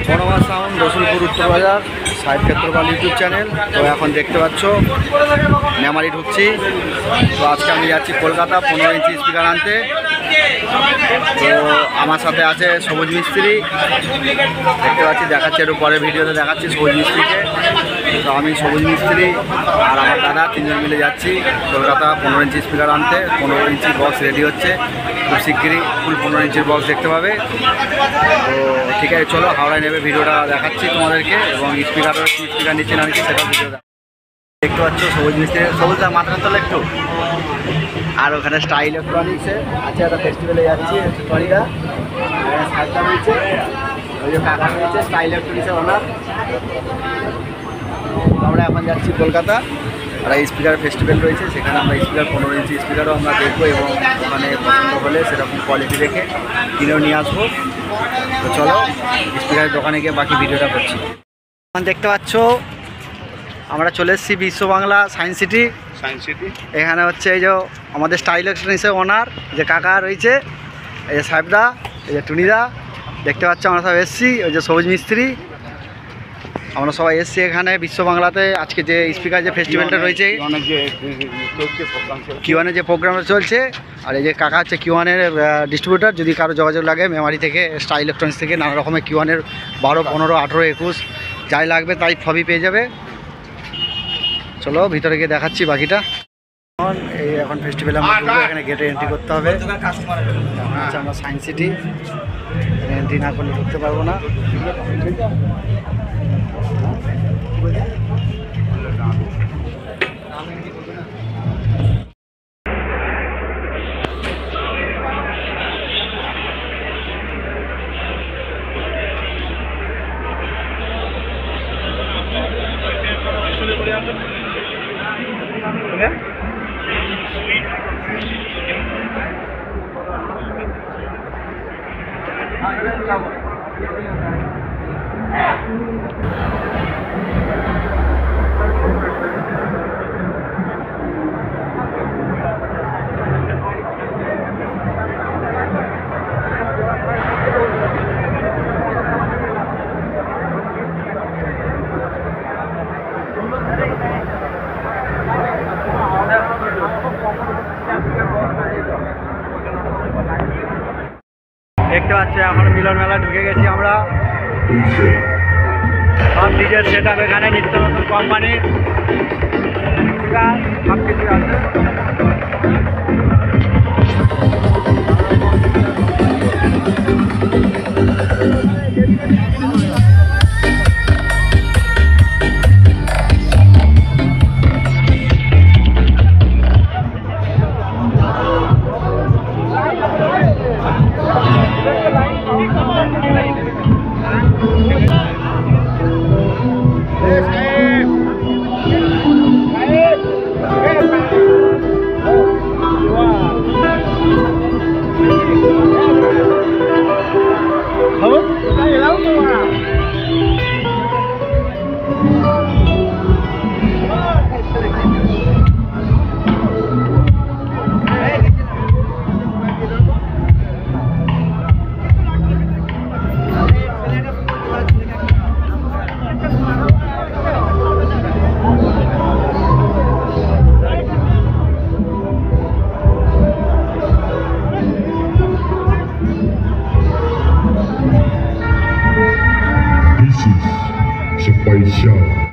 বনমা sound, Rasulpur উত্তর বাজার, সাহেব ক্ষেত্রপাল ইউটিউব চ্যানেল। তো এখন দেখতে পাচ্ছ মেমারি ঢুকছি। তো আজকে আমি যাচ্ছি কলকাতা 15 ইঞ্চি স্পিকার আনতে। তো আমার সাথে আছে সবুজ মিস্ত্রি, দেখতে পাচ্ছি, দেখাচ্ছি একটু পরে ভিডিওতে দেখাচ্ছি সবুজ মিস্ত্রিকে। তো আমি সবুজ মিস্ত্রি আর আমার দাদা তিনজন মিলে যাচ্ছি কলকাতা 15 ইঞ্চি স্পিকার আনতে। 15 ইঞ্চি বক্স রেডি হচ্ছে, খুব শিগগিরই ফুল 15 ইঞ্চির বক্স দেখতে পাবে। তো ঠিক আছে, চলো হাওড়ায় নেবে ভিডিওটা দেখাচ্ছি তোমাদেরকে, এবং স্পিকারের কি স্পিকার নিচ্ছে না নিচ্ছে সেটাও ভিডিও দেখতে পাচ্ছ। সবুজ মিস্ত্রি, সবুজটা মাথার তলে একটু। আর ওখানে স্টাইল ইলেকট্রনিক্সে আছে, একটা ফেস্টিভ্যালে যাচ্ছি টনিদা, সাতটা রয়েছে, ওই যে কাকা রয়েছে স্টাইল ইলেকট্রনিক্সের ওনার। আমরা এখন যাচ্ছি কলকাতা, আর স্পিকার ফেস্টিভ্যাল রয়েছে, সেখানে আমরা স্পিকার 15 ইঞ্চি স্পিকারও আমরা দেখবো, এবং ওখানে পছন্দ হলে সেরকম কোয়ালিটি দেখে কিনেও নিয়ে আসবো। তো চলো স্পিকারের দোকানে গিয়ে বাকি ভিডিওটা করছি। এখন দেখতে পাচ্ছ আমরা চলে এসেছি বিশ্ব বাংলা সায়েন্স সিটি। এখানে হচ্ছে এই যে আমাদের স্টাইল ইলেকট্রনিক্সের ওনার যে কাকা রয়েছে, এই যে সাহেবদা, এই যে টুনিদা, দেখতে পাচ্ছ আমরা সব এসেছি। ওই যে সবুজ মিস্ত্রি, আমরা সবাই এসেছি এখানে বিশ্ব বাংলাতে। আজকে যে স্পিকার যে ফেস্টিভ্যালটা রয়েছে, কিউয়ানের যে প্রোগ্রামটা চলছে, আর এই যে কাকা হচ্ছে কিউয়ানের ডিস্ট্রিবিউটার। যদি কারো যোগাযোগ লাগে মেমারি থেকে, স্টাইল ইলেকট্রনিক্স থেকে, নানা রকমের কিউয়ানের 12, 15, 18, 21 যাই লাগবে তাই সবই পেয়ে যাবে। চলো ভিতরে গিয়ে দেখাচ্ছি বাকিটা। এখন ফেস্টিভ্যালে আমরা ঢুকবো, এখানে গেটে এন্ট্রি করতে হবে। আচ্ছা, আমরা সায়েন্স সিটি, এখানে এন্ট্রি না করলে ঢুকতে পারবো না। দেখতে পাচ্ছি এখন মিলন মেলা ঢুকে গেছি আমরা। সব ডিজের সেট আপ এখানে, নিত্য নতুন কোম্পানির সব কিছু আছে। This is Sebastião.